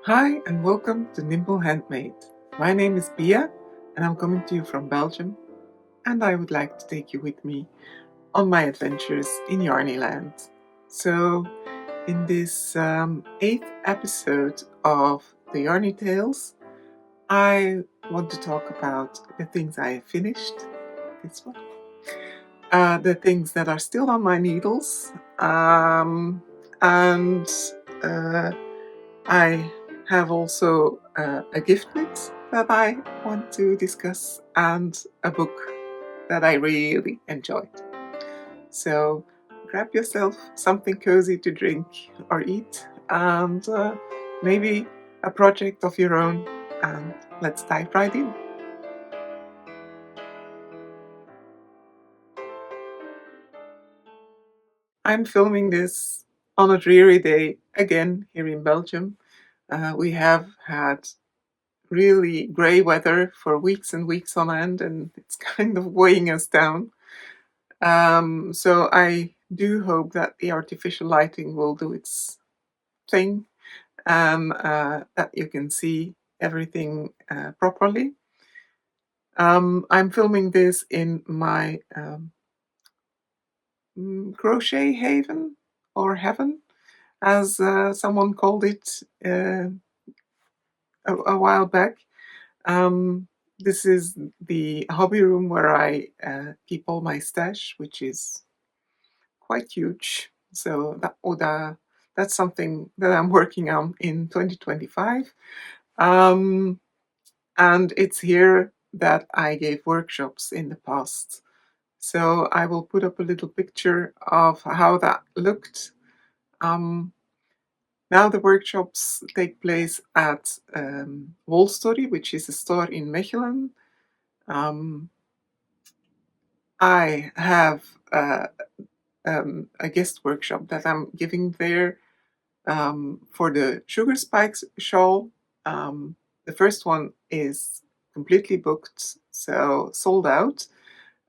Hi and welcome to Nimble.handmade. My name is Bia and I'm coming to you from Belgium, and I would like to take you with me on my adventures in Yarny land. So in this 8th episode of the Yarny Tales, I want to talk about the things I have finished, this one, the things that are still on my needles, and I have also a gift kit that I want to discuss and a book that I really enjoyed. So grab yourself something cozy to drink or eat and maybe a project of your own, and let's dive right in. I'm filming this on a dreary day again here in Belgium. We have had really grey weather for weeks and weeks on end, and it's kind of weighing us down. So I do hope that the artificial lighting will do its thing, and that you can see everything properly. I'm filming this in my crochet haven, or heaven, as someone called it a while back. Um, this is the hobby room where I keep all my stash, which is quite huge. So that's something that I'm working on in 2025. Um, and it's here that I gave workshops in the past. So I will put up a little picture of how that looked. Um, Now the workshops take place at Wolstory, which is a store in Mechelen. I have a guest workshop that I'm giving there for the Sugar Spikes shawl. The first one is completely booked, so sold out,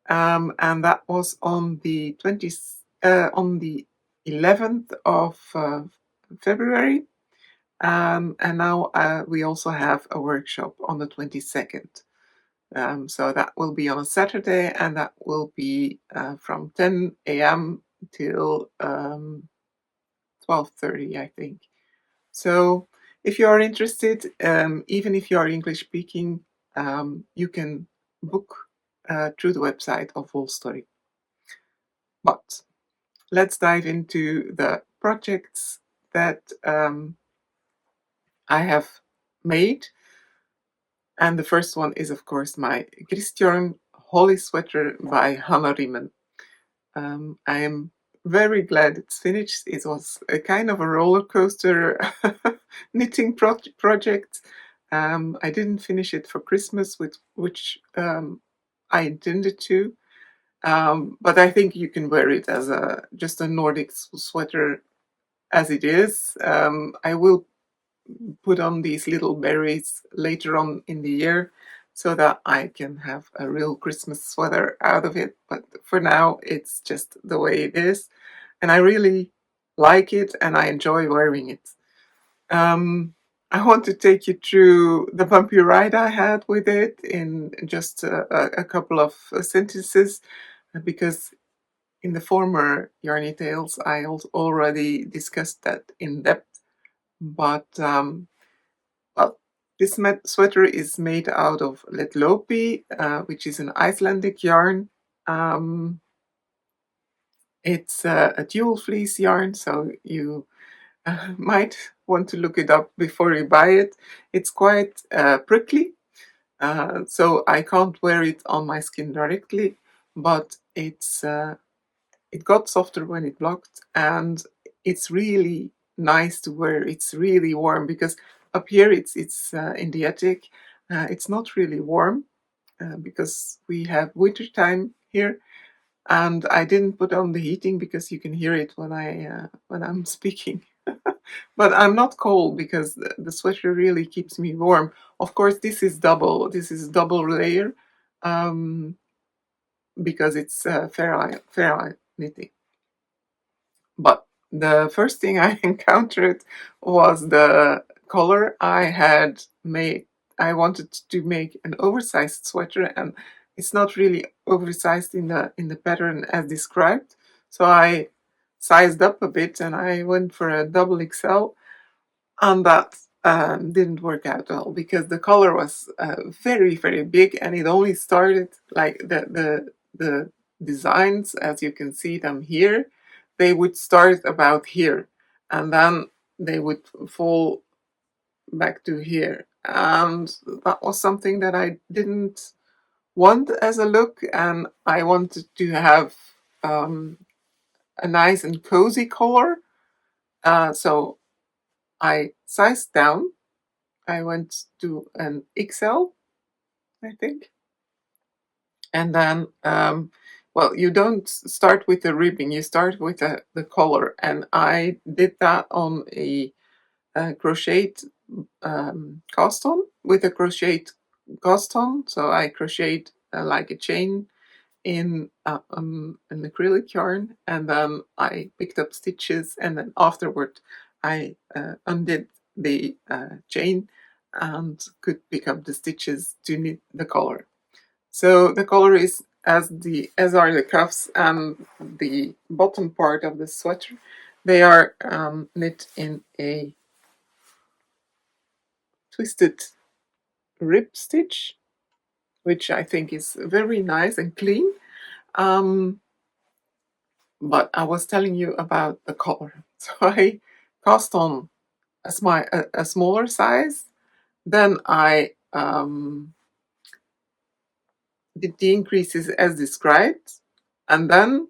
and that was on the 11th of February. And now we also have a workshop on the 22nd. So that will be on a Saturday, and that will be from 10 a.m. till 12:30, I think. So if you are interested, even if you are English speaking, you can book through the website of Wolstory. But let's dive into the projects that I have made. And the first one is, of course, my Kristtjørn Holly sweater by Hanne Rimmen. I am very glad it's finished. It was a kind of a roller coaster knitting project. I didn't finish it for Christmas, which I intended to. But I think you can wear it as just a Nordic sweater as it is. I will put on these little berries later on in the year so that I can have a real Christmas sweater out of it. But for now, it's just the way it is. And I really like it and I enjoy wearing it. I want to take you through the bumpy ride I had with it in just a couple of sentences, because in the former Yarny Tales I already discussed that in depth. But well, this sweater is made out of letlopi, which is an Icelandic yarn. Um, it's a dual fleece yarn, so you might want to look it up before you buy it. It's quite prickly, so I can't wear it on my skin directly, but it got softer when it blocked, and it's really nice to wear. It's really warm because up here it's in the attic. It's not really warm because we have winter time here, and I didn't put on the heating because you can hear it when I'm speaking. But I'm not cold because the sweater really keeps me warm. Of course, this is double. This is double layer um, because it's fair knitting. But the first thing I encountered was the color, I wanted to make an oversized sweater, and it's not really oversized in the pattern as described. So I sized up a bit and I went for a double XL, and that didn't work out well because the collar was very, very big, and it only started like the designs, as you can see them here, they would start about here, and then they would fall back to here, and that was something that I didn't want as a look, and I wanted to have a nice and cozy collar. So I sized down. I went to an XL, I think. And then, well, you don't start with the ribbing, you start with the collar. And I did that on a crocheted cast on, with a crocheted cast on. So I crocheted like a chain in an acrylic yarn, and then I picked up stitches, and then afterward I undid the chain and could pick up the stitches to knit the collar. So the collar is as are the cuffs and the bottom part of the sweater. They are knit in a twisted rib stitch, which I think is very nice and clean. But I was telling you about the collar. So I cast on a smaller size. Then I did the increases as described. And then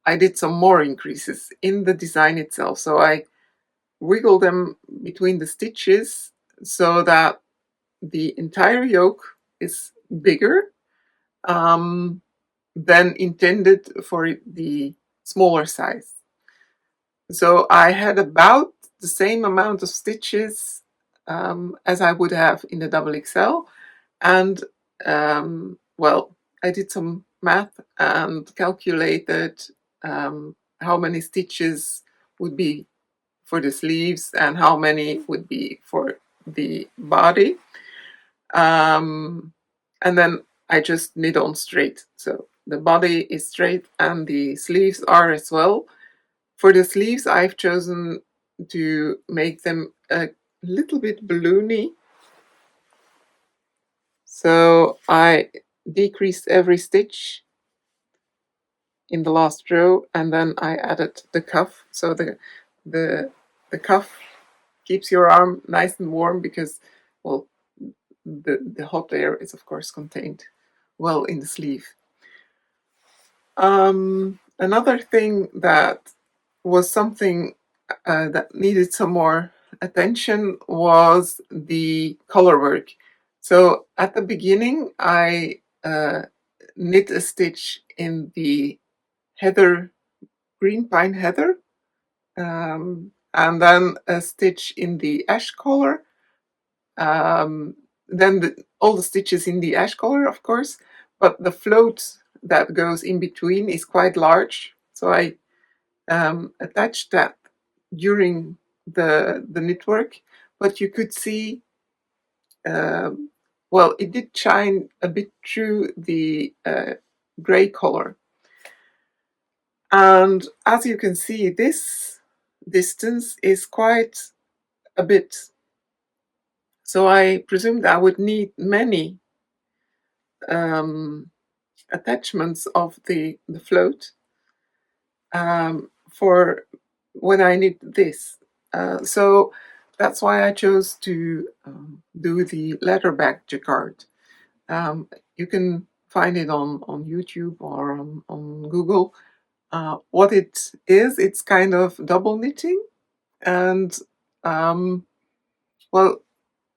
I did some more increases in the design itself. So I wiggled them between the stitches so that the entire yoke is bigger than intended for the smaller size. So I had about the same amount of stitches as I would have in the double XL, and well, I did some math and calculated how many stitches would be for the sleeves and how many would be for the body, and then I just knit on straight. So the body is straight and the sleeves are as well. For the sleeves, I've chosen to make them a little bit balloony. So I decreased every stitch in the last row, and then I added the cuff. So the cuff keeps your arm nice and warm because, well, the hot air is of course contained well in the sleeve. Another thing that was something that needed some more attention was the color work. So at the beginning, I knit a stitch in the heather, green pine heather, and then a stitch in the ash color, then all the stitches in the ash color, of course, but the float that goes in between is quite large, so I attached that during the knit work, but you could see, well, it did shine a bit through the gray color. And as you can see, this distance is quite a bit. So I presumed I would need many attachments of the float for when I knit this. So that's why I chose to do the leatherback jacquard. You can find it on YouTube or on Google. What it is, it's kind of double knitting, and well,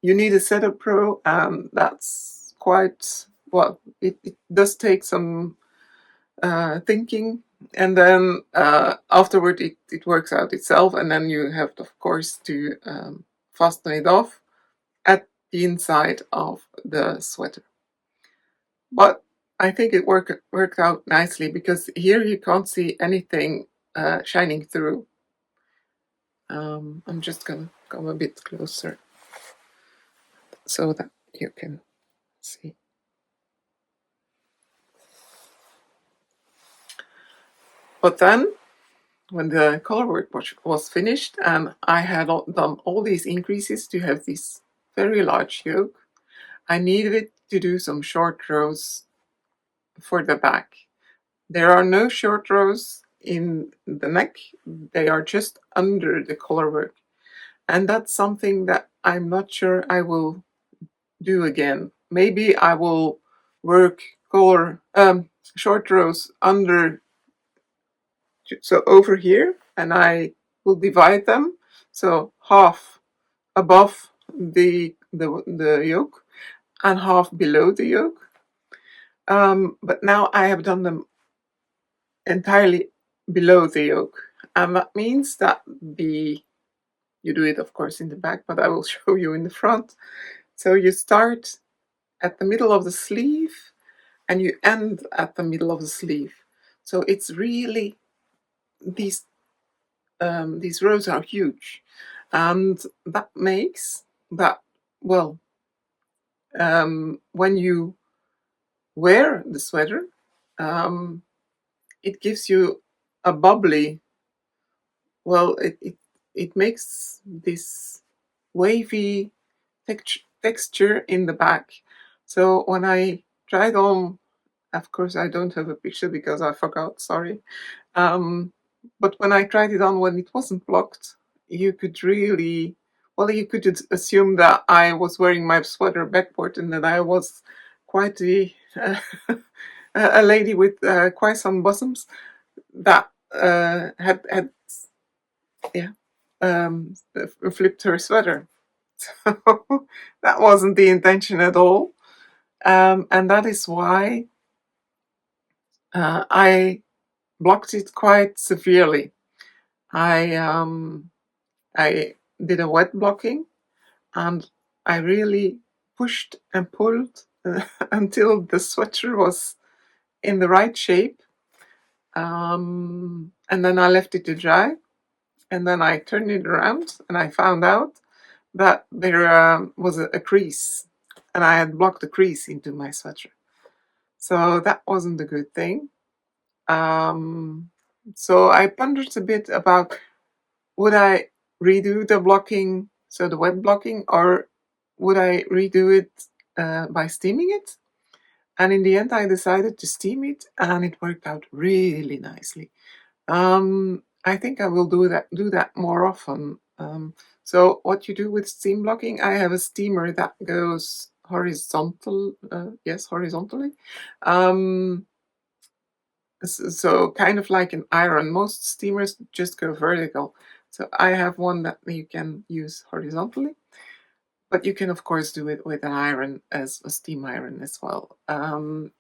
you need a setup pro, and that's quite, well, it does take some thinking, and then afterward it works out itself, and then you have, of course, to fasten it off at the inside of the sweater. But I think it worked out nicely because here you can't see anything shining through. I'm just gonna come a bit closer. so that you can see. But then, when the color work was finished and I had done all these increases to have this very large yoke, I needed to do some short rows for the back. There are no short rows in the neck, they are just under the collar work. And that's something that I'm not sure I will do again. Maybe I will work short rows under, so over here, and I will divide them, so half above the yoke and half below the yoke. But now I have done them entirely below the yoke, and that means that you do it of course in the back, but I will show you in the front. So you start at the middle of the sleeve and you end at the middle of the sleeve. So it's really, these rows are huge, and that makes that, well, when you wear the sweater, it gives you a bubbly, well, it makes this wavy texture in the back. So when I tried on, of course I don't have a picture because I forgot, sorry. But when I tried it on when it wasn't blocked, you could really, well, you could assume that I was wearing my sweater backward and that I was quite a lady with quite some bosoms that had yeah, flipped her sweater. So that wasn't the intention at all. And that is why I blocked it quite severely. I did a wet blocking, and I really pushed and pulled until the sweater was in the right shape. And then I left it to dry, and then I turned it around and I found out that there was a crease, and I had blocked a crease into my sweater. So that wasn't a good thing. So I pondered a bit about, would I redo the blocking, so the wet blocking, or would I redo it by steaming it? And in the end, I decided to steam it, and it worked out really nicely. I think I will do that more often. So what you do with steam blocking, I have a steamer that goes horizontal, yes, horizontally. So kind of like an iron. Most steamers just go vertical. So I have one that you can use horizontally, but you can of course do it with an iron, as a steam iron as well.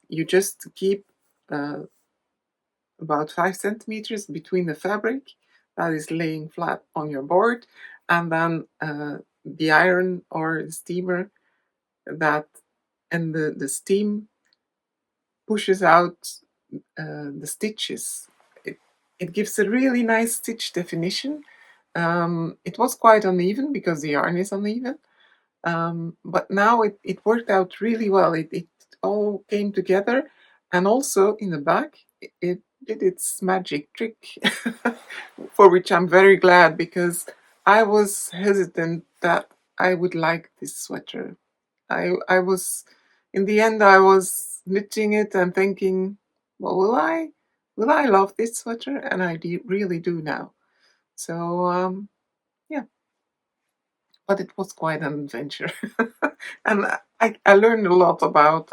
You just keep about 5 centimeters between the fabric that is laying flat on your board, and then the iron or the steamer that, and the steam pushes out the stitches. It gives a really nice stitch definition. It was quite uneven because the yarn is uneven, but now it worked out really well. It all came together, and also in the back it did its magic trick, for which I'm very glad, because I was hesitant that I would like this sweater. I was, in the end I was knitting it and thinking, well, will I love this sweater? And I really do now. So yeah, but it was quite an adventure. And I learned a lot about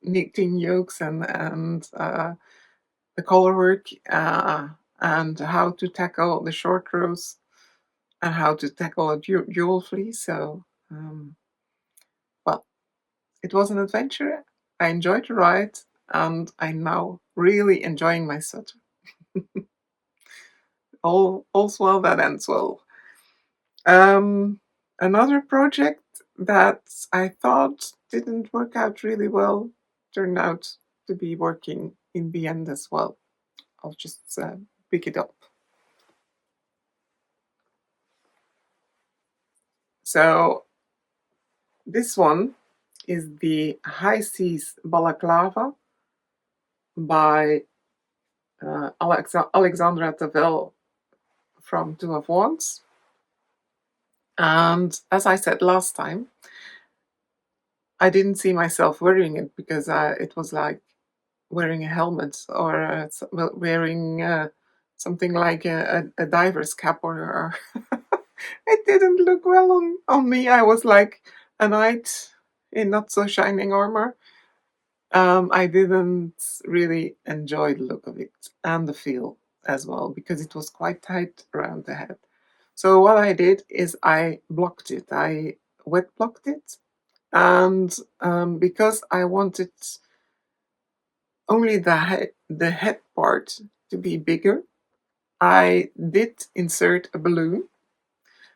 knitting yokes and the color work, and how to tackle the short rows and how to tackle a dual fleece. So well, it was an adventure. I enjoyed the ride, and I'm now really enjoying my sweater. All's well that ends well. Another project that I thought didn't work out really well turned out to be working in the end as well. I'll just pick it up. So this one is the High Seas Balaclava by Alexandra Tavel from Two of Wands. And as I said last time, I didn't see myself wearing it because it was like wearing a helmet or wearing something like a diver's cap, or it didn't look well on me. I was like a knight in not so shining armor. I didn't really enjoy the look of it and the feel as well because it was quite tight around the head. So what I did is I blocked it. I wet blocked it, and because I wanted only the head part to be bigger, I did insert a balloon.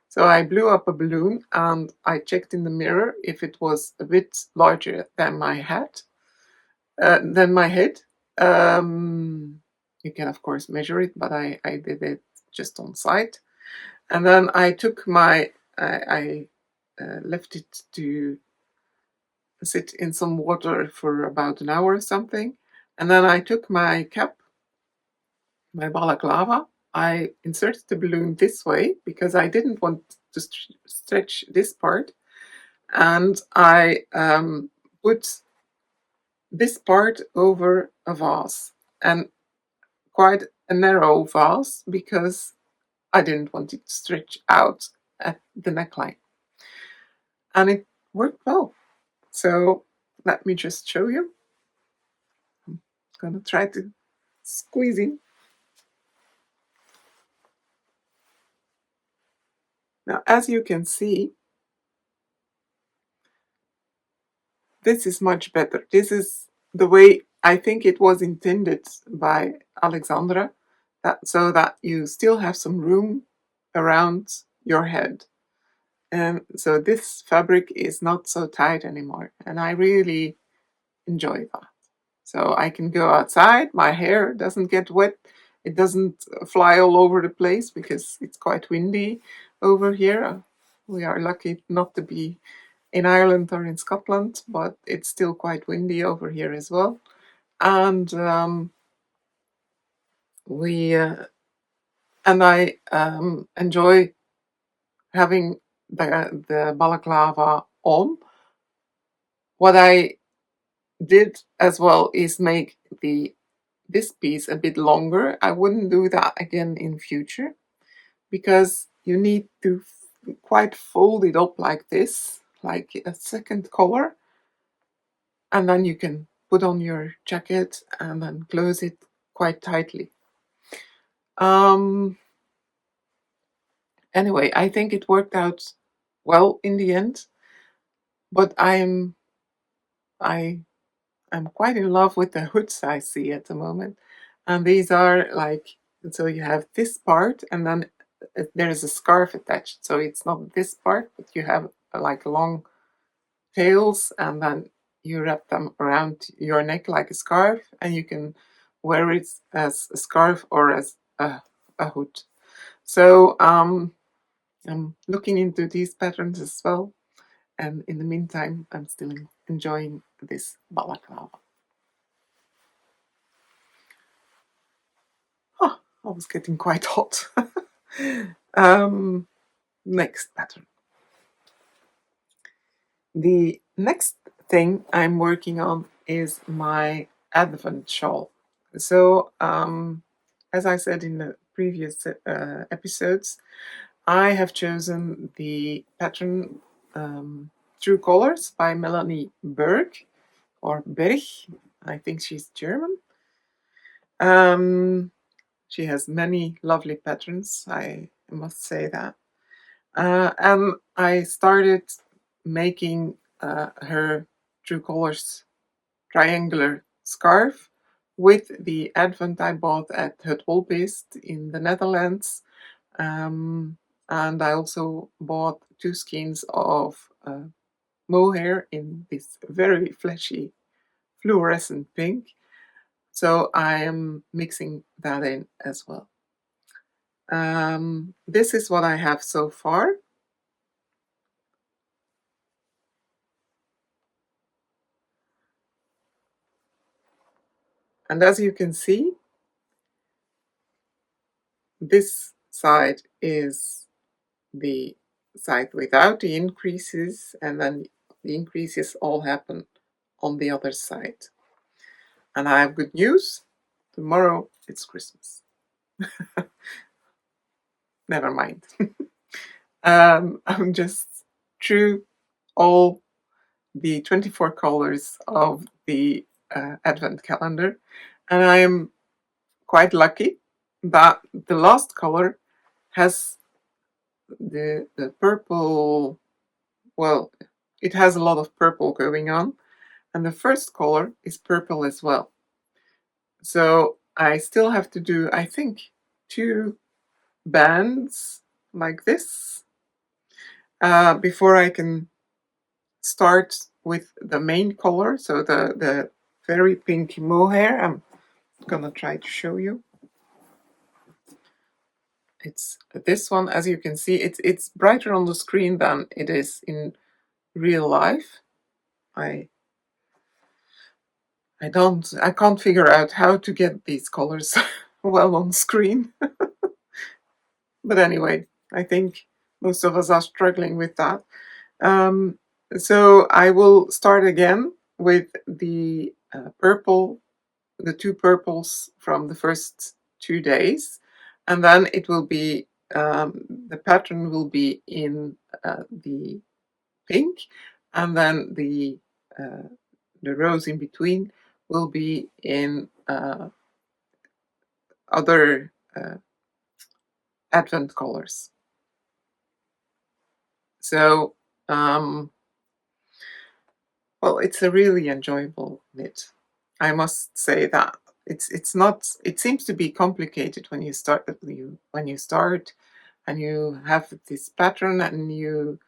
So I blew up a balloon and I checked in the mirror if it was a bit larger than my head. You can of course measure it, but I did it just on site. And then I took I left it to sit in some water for about an hour or something. And then I took my cap, my balaclava. I inserted the balloon this way because I didn't want to stretch this part. And I put this part over a vase, and quite a narrow vase because I didn't want it to stretch out at the neckline. And it worked well. So let me just show you. I'm gonna try to squeeze in. Now, as you can see, this is much better. This is the way I think it was intended by Alexandra, so that you still have some room around your head. And so this fabric is not so tight anymore, and I really enjoy that. So I can go outside, my hair doesn't get wet, it doesn't fly all over the place because it's quite windy over here. We are lucky not to be in Ireland or in Scotland, but it's still quite windy over here as well. And I enjoy having the balaclava on. What I did as well is make this piece a bit longer. I wouldn't do that again in future because you need to quite fold it up like this, like a second collar, and then you can put on your jacket and then close it quite tightly. Anyway, I think it worked out well in the end, but I'm quite in love with the hoods I see at the moment. And these are like, so you have this part and then there is a scarf attached. So it's not this part, but you have like long tails and then you wrap them around your neck like a scarf, and you can wear it as a scarf or as a hood. So I'm looking into these patterns as well. And in the meantime, I'm still enjoying this balaclava. Oh, I was getting quite hot. Next pattern. The next thing I'm working on is my Advent shawl. So, as I said in the previous episodes, I have chosen the pattern True Colors by Melanie Berg, or Berg. I think she's German. She has many lovely patterns, I must say that. And I started making her True Colors triangular scarf with the Advent I bought at Het Wolbeest in the Netherlands. And I also bought 2 skeins of mohair in this very fleshy fluorescent pink. So I am mixing that in as well. This is what I have so far. And as you can see, this side is the side without the increases, and then the increases all happen on the other side. And I have good news. Tomorrow it's Christmas. Never mind. I'm just through all the 24 colors of the Advent calendar, and I am quite lucky that the last color has the purple. Well, it has a lot of purple going on, and the first color is purple as well. So I still have to do, I think, 2 bands like this before I can start with the main color. So the very pink mohair. I'm gonna try to show you. It's this one. As you can see, it's brighter on the screen than it is in real life. I can't figure out how to get these colors well on screen. But anyway, I think most of us are struggling with that. So I will start again with the purple, the 2 purples from the first 2 days, and then it will be the pattern will be in the pink, and then the rows in between will be in other Advent colors. So, well, it's a really enjoyable knit. I must say that it's not. It seems to be complicated when you start and you have this pattern and you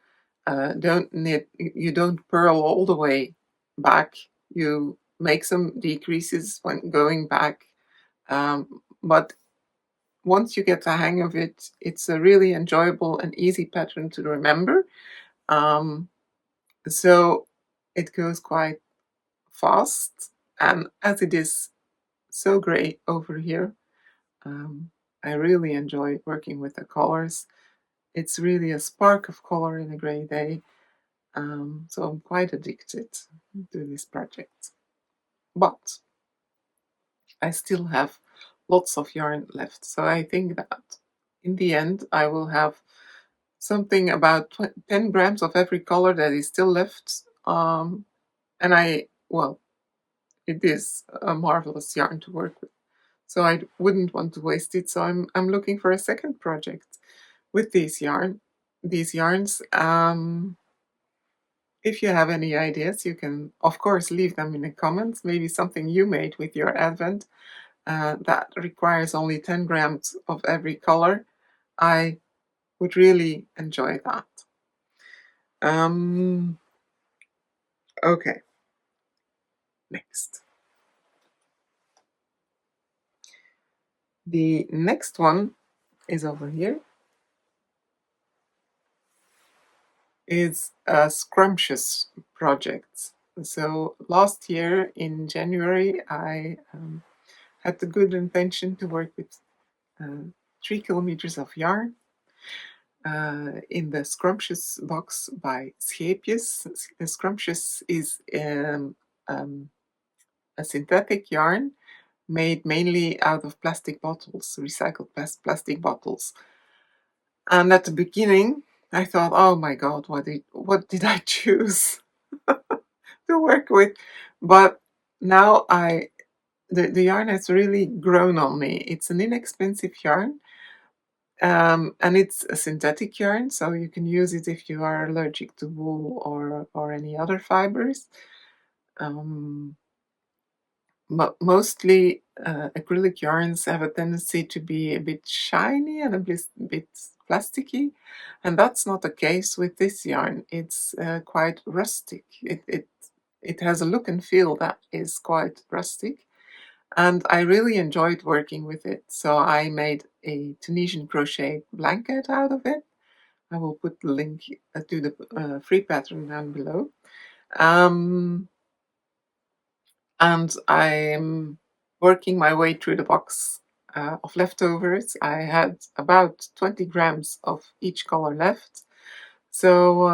don't knit. You don't purl all the way back. You make some decreases when going back, but once you get the hang of it, it's a really enjoyable and easy pattern to remember. So it goes quite fast, and as it is so grey over here, I really enjoy working with the colors. It's really a spark of color in a grey day, so I'm quite addicted to this project. But I still have lots of yarn left, so I think that in the end I will have something about 10 grams of every color that is still left, and well, it is a marvelous yarn to work with, so I wouldn't want to waste it. So I'm looking for a second project with these yarns. If you have any ideas, you can of course leave them in the comments. Maybe something you made with your Advent that requires only 10 grams of every color. I would really enjoy that. Okay, next. The next one is over here. Is a scrumptious project. So last year in January, I had the good intention to work with 3 kilometers of yarn in the Scrumptious box by Scheepjes. Scrumptious is a synthetic yarn made mainly out of plastic bottles, recycled plastic bottles. And at the beginning, I thought, oh my God, what did I choose to work with? But now the yarn has really grown on me. It's an inexpensive yarn, and it's a synthetic yarn, so you can use it if you are allergic to wool or any other fibers. But mostly acrylic yarns have a tendency to be a bit shiny and a bit plasticky, and that's not the case with this yarn. It's quite rustic. It has a look and feel that is quite rustic, and I really enjoyed working with it. So I made a Tunisian crochet blanket out of it. I will put the link to the free pattern down below. And I'm working my way through the box of leftovers. I had about 20 grams of each color left. So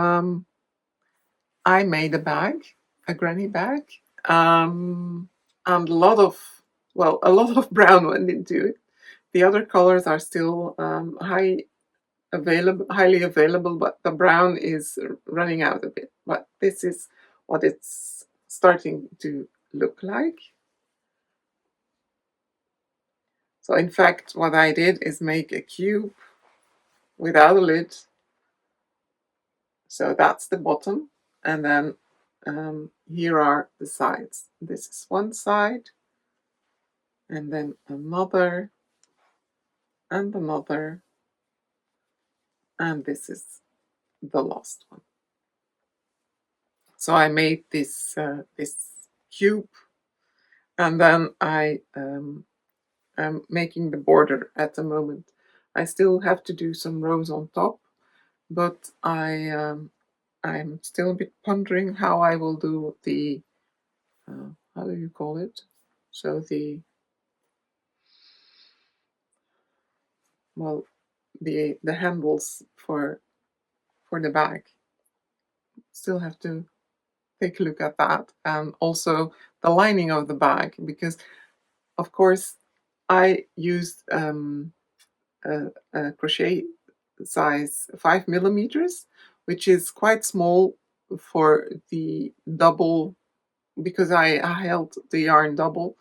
I made a bag, a granny bag, and a lot of, well, a lot of brown went into it. The other colors are still highly available, but the brown is running out a bit. But this is what it's starting to look like. So in fact, what I did is make a cube without a lid. So that's the bottom, and then here are the sides. This is one side, and then another, and another, and this is the last one. So I made this this cube, and then I am making the border at the moment. I still have to do some rows on top, but I'm still a bit pondering how I will do the how do you call it? So the handles for the bag. Still have to take a look at that, and also the lining of the bag, because of course I used a crochet size 5 millimeters, which is quite small for the double, because I held the yarn double.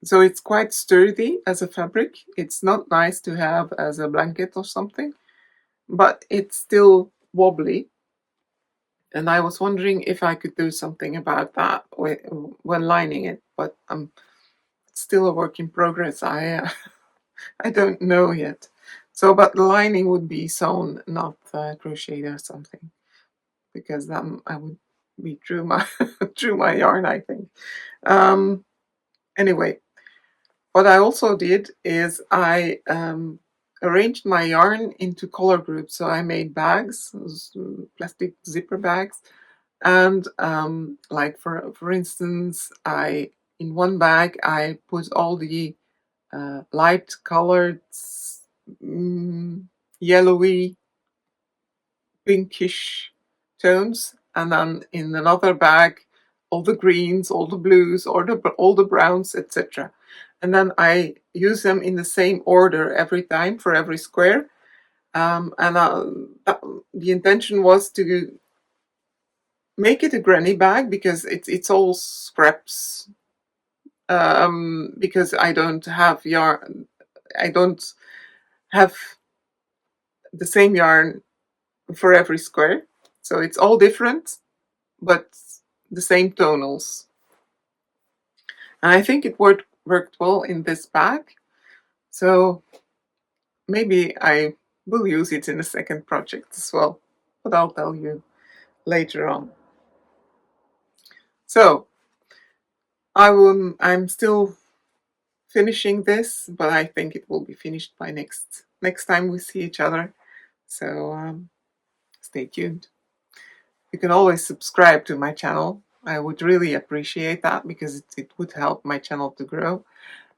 So it's quite sturdy as a fabric. It's not nice to have as a blanket or something, but it's still wobbly. And I was wondering if I could do something about that when lining it, but it's still a work in progress. I don't know yet. So, but the lining would be sewn, not crocheted or something, because then I would be through my through my yarn, I think. Anyway, what I also did is I arranged my yarn into color groups. So I made bags, plastic zipper bags, and like for instance, in one bag I put all the light colored, yellowy, pinkish tones, and then in another bag all the greens, all the blues, or all the browns, etc. And then I use them in the same order every time for every square. The intention was to make it a granny bag, because it's all scraps. Because I don't have yarn, I don't have the same yarn for every square, so it's all different, but the same tonals. And I think it worked well in this bag, so maybe I will use it in a second project as well, but I'll tell you later on. So I'm still finishing this, but I think it will be finished by next time we see each other. So stay tuned. You can always subscribe to my channel. I would really appreciate that, because it would help my channel to grow.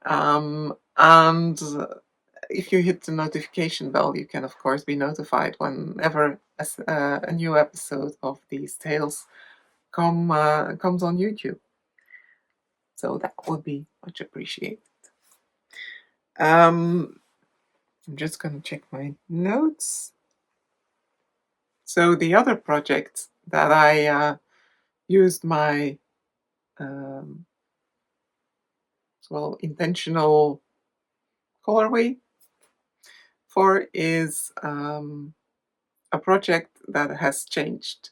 And if you hit the notification bell, you can of course be notified whenever a new episode of these tales comes on YouTube. So that would be much appreciated. I'm just going to check my notes. So the other project that I used my intentional colorway for is a project that has changed.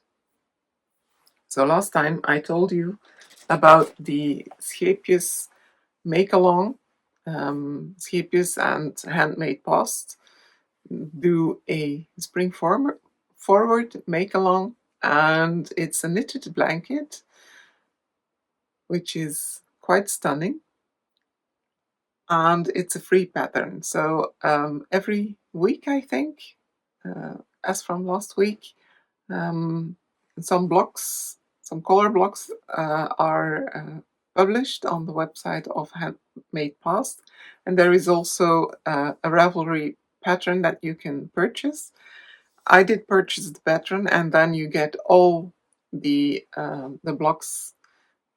So last time I told you about the Scheepjes make-along. Scheepjes and Handmade Post do a spring forward make-along, and it's a knitted blanket, which is quite stunning. And it's a free pattern. So every week, I think, as from last week, some color blocks are published on the website of Handmade Past, and there is also a Ravelry pattern that you can purchase. I did purchase the pattern, and then you get all the blocks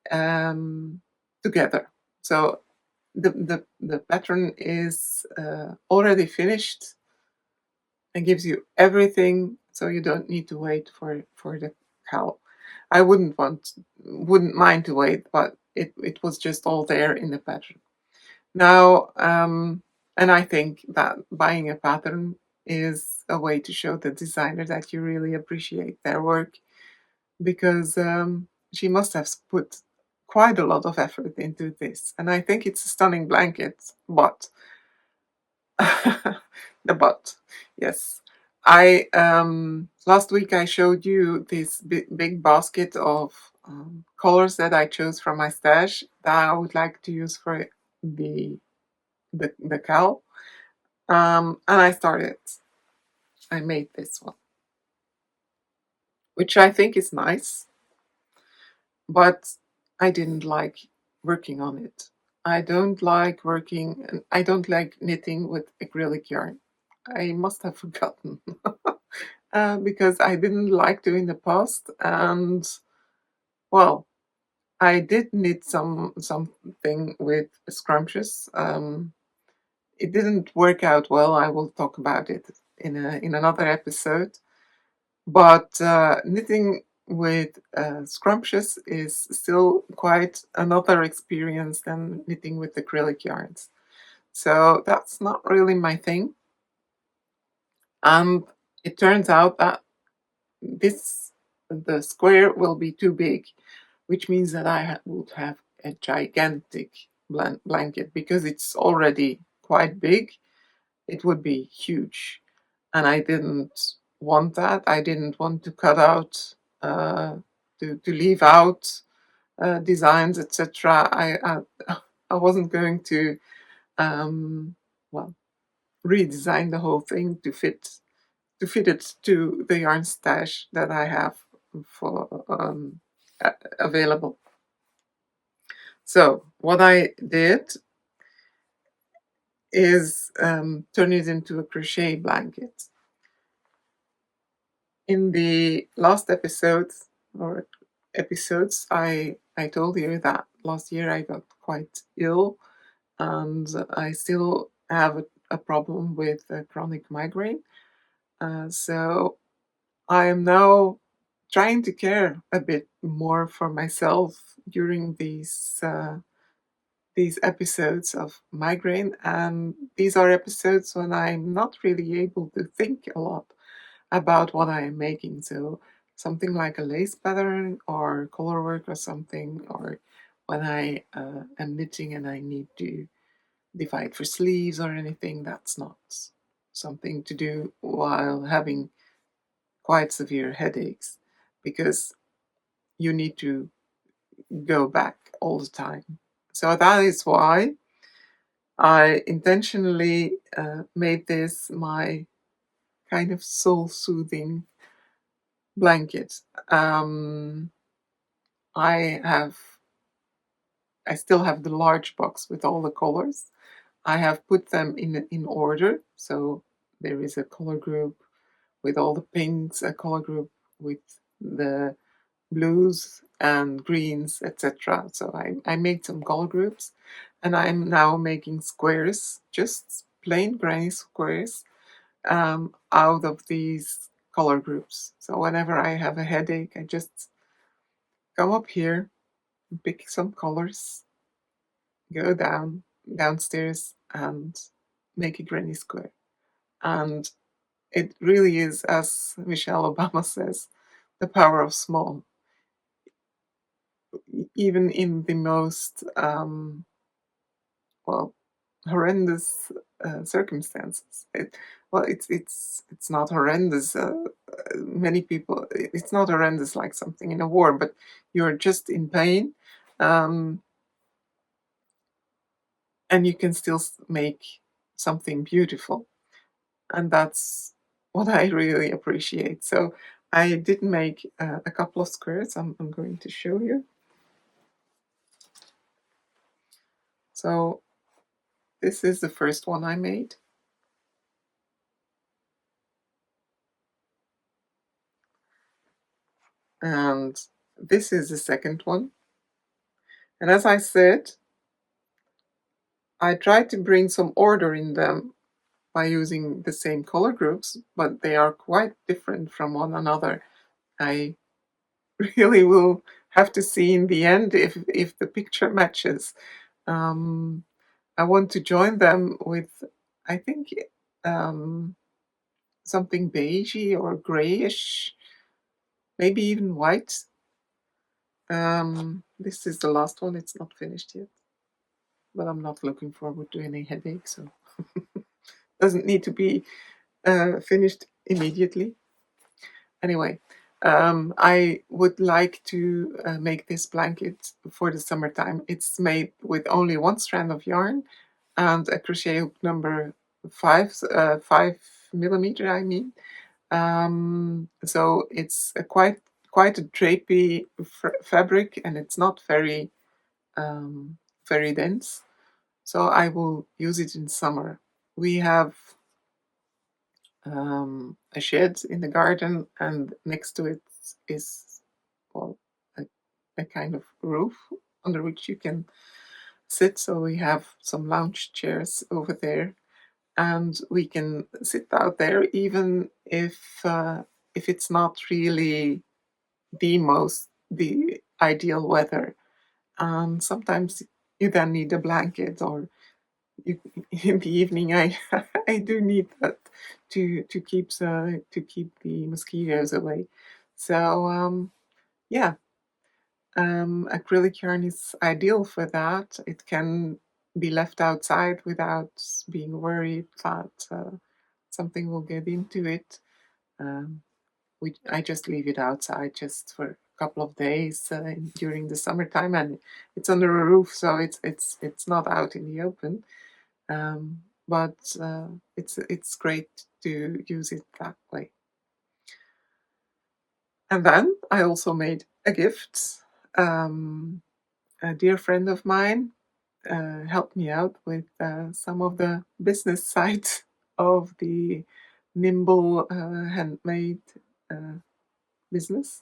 together. So the pattern is already finished and gives you everything, so you don't need to wait for the cowl. I wouldn't mind to wait, but it was just all there in the pattern. Now, and I think that buying a pattern is a way to show the designer that you really appreciate their work, because she must have put quite a lot of effort into this. And I think it's a stunning blanket, but the but, yes. I last week I showed you this big basket of colors that I chose from my stash that I would like to use for the cowl. And I made this one, which I think is nice, but I didn't like working on it. I don't like knitting with acrylic yarn. I must have forgotten because I didn't like to in the past, and well, I did knit something with scrumptious. It didn't work out well. I will talk about it in another episode. But knitting with scrumptious is still quite another experience than knitting with acrylic yarns. So that's not really my thing. And it turns out that the square will be too big, which means that I would have a gigantic blanket, because it's already quite big. It would be huge, and I didn't want that. I didn't want to cut out, to leave out designs, etc. I wasn't going to well, redesign the whole thing to fit it to the yarn stash that I have for available. So what I did is turn it into a crochet blanket. In the last episodes, I told you that last year I got quite ill, and I still have a problem with chronic migraine. So I am now trying to care a bit more for myself during these episodes of migraine, and these are episodes when I'm not really able to think a lot about what I am making. So something like a lace pattern or color work or something, or when I am knitting and I need to divide for sleeves or anything, that's not something to do while having quite severe headaches, because you need to go back all the time. So that is why I intentionally made this my kind of soul-soothing blanket. I still have the large box with all the colors. I have put them in order. So there is a color group with all the pinks, a color group with the blues and greens, etc. So I made some color groups, and I'm now making squares, just plain granny squares, out of these color groups. So whenever I have a headache, I just come up here, pick some colors, go downstairs, and make a granny square. And it really is, as Michelle Obama says, the power of small. Even in the most horrendous circumstances. It's not horrendous. Many people, it's not horrendous like something in a war, but you're just in pain, and you can still make something beautiful, and that's what I really appreciate. So I did make a couple of squares. I'm going to show you. So this is the first one I made. And this is the second one. And as I said, I tried to bring some order in them by using the same color groups, but they are quite different from one another. I really will have to see in the end if the picture matches. I want to join them with, I think, something beigey or grayish, maybe even white. This is the last one. It's not finished yet, but I'm not looking forward to any headache, so doesn't need to be finished immediately. Anyway, I would like to make this blanket for the summertime. It's made with only one strand of yarn and a crochet hook number 5 millimeter, I mean. So it's a quite a drapey fabric, and it's not very very dense. So I will use it in summer. We have a shed in the garden, and next to it is, well, a kind of roof under which you can sit. So we have some lounge chairs over there, and we can sit out there even if it's not really the ideal weather. And sometimes you then need a blanket, or you, in the evening I I do need that to keep the mosquitoes away. So yeah, acrylic yarn is ideal for that. It can be left outside without being worried that something will get into it. Um, I just leave it outside just for a couple of days during the summertime, and it's under a roof, so it's not out in the open. But it's great to use it that way. And then I also made a gift. A dear friend of mine helped me out with some of the business side of the nimble handmade business.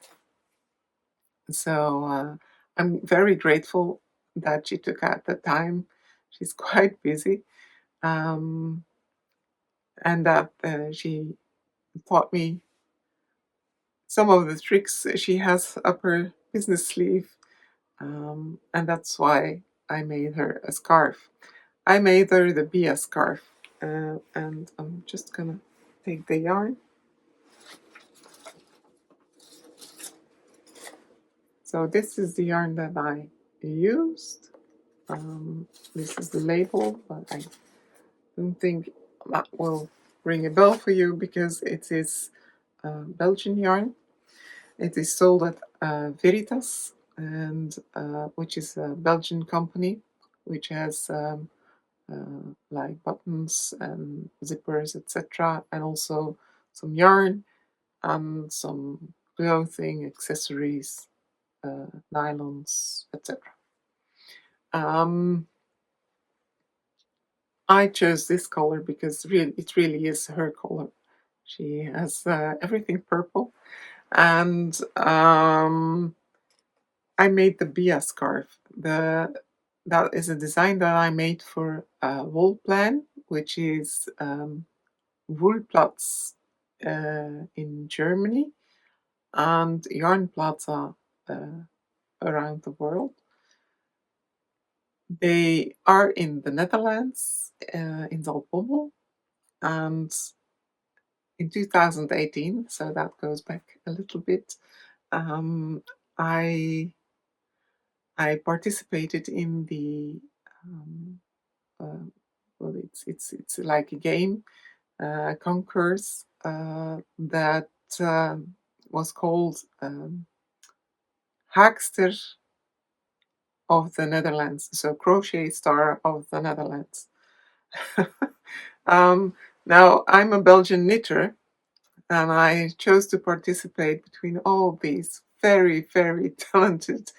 So I'm very grateful that she took out the time. She's quite busy, um, and that she taught me some of the tricks she has up her business sleeve, and that's why I made her a scarf. I made her the Bia scarf, and I'm just gonna take the yarn. So this is the yarn that I used. This is the label, but I don't think that will ring a bell for you because it is Belgian yarn. It is sold at Veritas, and which is a Belgian company, which has like buttons and zippers, etc., and also some yarn and some clothing, accessories, nylons, etc. I chose this color because it really is her color. She has everything purple, and I made the Bia scarf. That is a design that I made for Woolplan, which is Woolplatz in Germany and Yarn Plaza around the world. They are in the Netherlands, in Zaltbommel, and in 2018, so that goes back a little bit, um, I I participated in the uh, well, it's like a game, concourse that was called Haakster of the Netherlands, so Crochet Star of the Netherlands. um, Now, I'm a Belgian knitter, and I chose to participate between all these very, very talented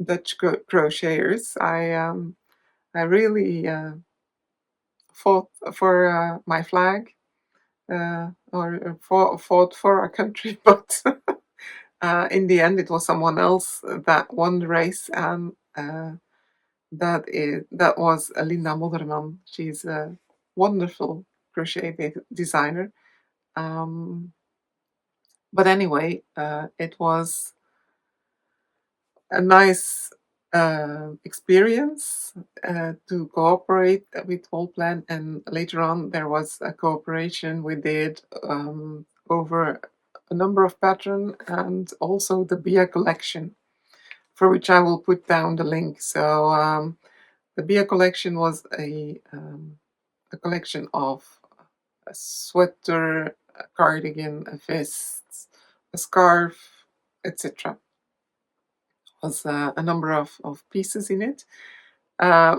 Dutch crocheters. I really fought for my flag, or fought for our country, but in the end, it was someone else that won the race, and that was Linda Moderman. She's a wonderful crochet designer. Um, but anyway, it was a nice experience to cooperate with Whole and later on there was a cooperation we did over a number of patterns and also the Bia collection, for which I will put down the link. So the Bia collection was a collection of a sweater, a cardigan, a vest, a scarf, etc. Was a number of pieces in it,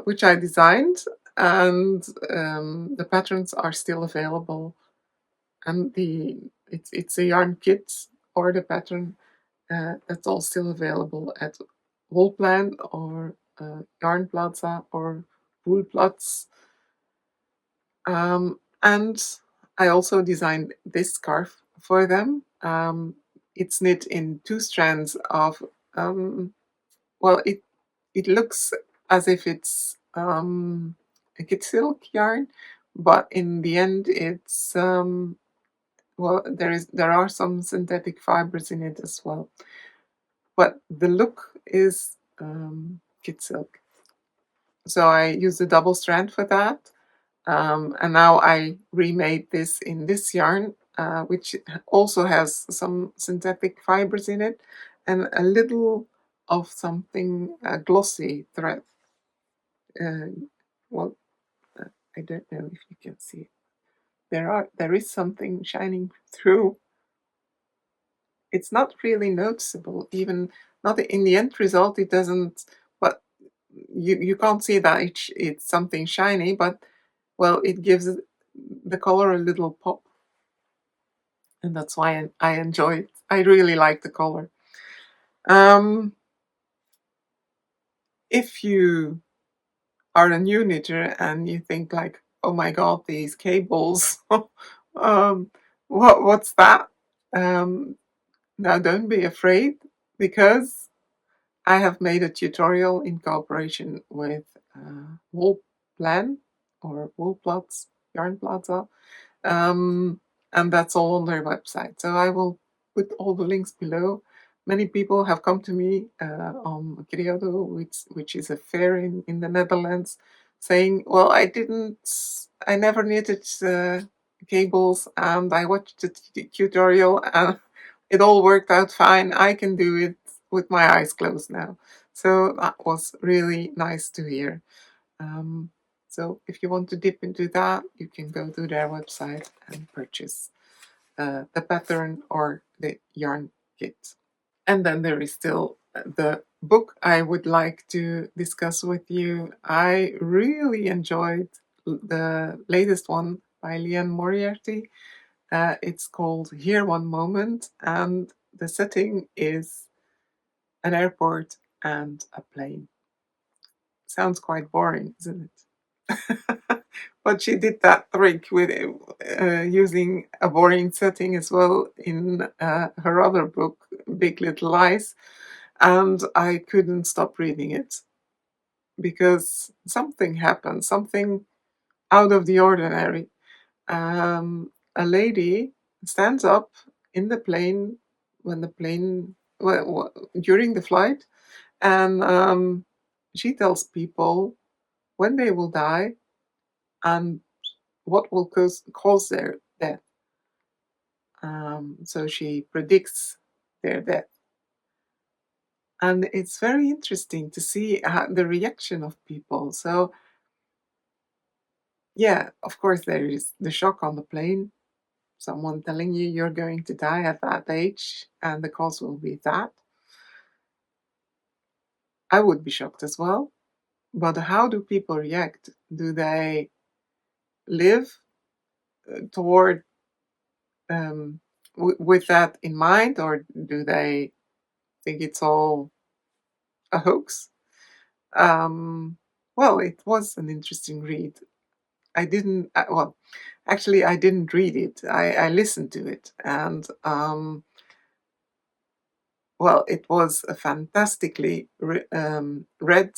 which I designed, and the patterns are still available. And it's a yarn kit or the pattern that's all still available at Wolplan or Yarn Plaza or Woolplatz. And I also designed this scarf for them. It's knit in 2 strands of well, it looks as if it's a kid silk yarn, but in the end, it's well, there are some synthetic fibers in it as well, but the look is kid silk. So I used a double strand for that, and now I remade this in this yarn, which also has some synthetic fibers in it, and a little of something glossy thread. Well, I don't know if you can see it. There is something shining through. It's not really noticeable, even not in the end result. It doesn't. But you can't see that it's something shiny. But well, it gives the color a little pop, and that's why I enjoy it. I really like the color. If you are a new knitter and you think like, oh my god, these cables, what's that? Now don't be afraid, because I have made a tutorial in cooperation with Woolplan or Woolplatz, Yarn Plaza, and that's all on their website. So I will put all the links below. Many people have come to me on Criodo, which is a fair in the Netherlands, saying, well, I never knitted cables, and I watched the tutorial and it all worked out fine. I can do it with my eyes closed now. So that was really nice to hear. So if you want to dip into that, you can go to their website and purchase the pattern or the yarn kit. And then there is still the book I would like to discuss with you. I really enjoyed the latest one by Liane Moriarty. It's called Here One Moment, and the setting is an airport and a plane. Sounds quite boring, isn't it? But she did that trick with using a boring setting as well in her other book, Big Little Lies, and I couldn't stop reading it because something happened, something out of the ordinary. A lady stands up in the plane when the plane during the flight, and she tells people when they will die and what will cause their death. So she predicts their death. And it's very interesting to see the reaction of people. So, yeah, of course, there is the shock on the plane. Someone telling you you're going to die at that age and the cause will be that. I would be shocked as well. But how do people react? Do they live toward with that in mind, or do they think it's all a hoax? Um, well, it was an interesting read. I didn't, well, actually, I didn't read it. I listened to it, and well, it was a fantastically read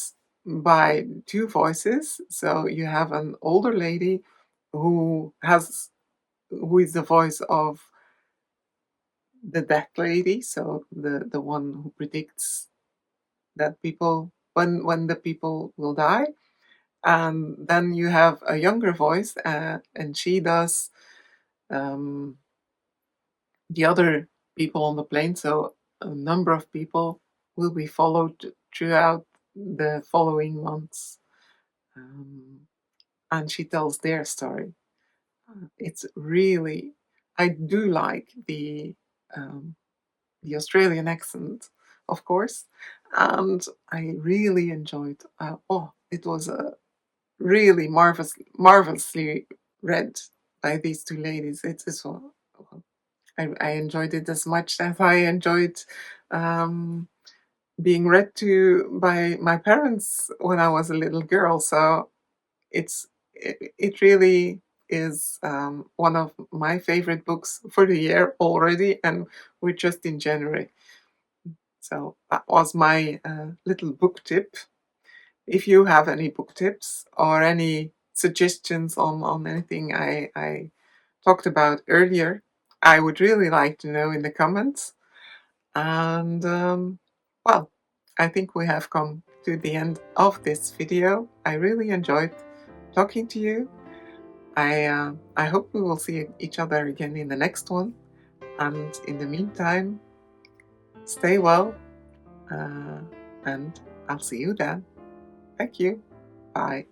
by two voices. So you have an older lady who is the voice of the death lady, so the one who predicts that people when the people will die. And then you have a younger voice, and she does um, the other people on the plane. So a number of people will be followed throughout the following months, and she tells their story. It's really, I do like the Australian accent, of course, and I really enjoyed. It was a really marvelously read by these two ladies. I enjoyed it as much as I enjoyed um, being read to by my parents when I was a little girl. So it really is one of my favorite books for the year already, and we're just in January. So that was my little book tip. If you have any book tips or any suggestions on anything I talked about earlier, I would really like to know in the comments. And well, I think we have come to the end of this video. I really enjoyed talking to you. I hope we will see each other again in the next one. And in the meantime, stay well, and I'll see you then. Thank you. Bye.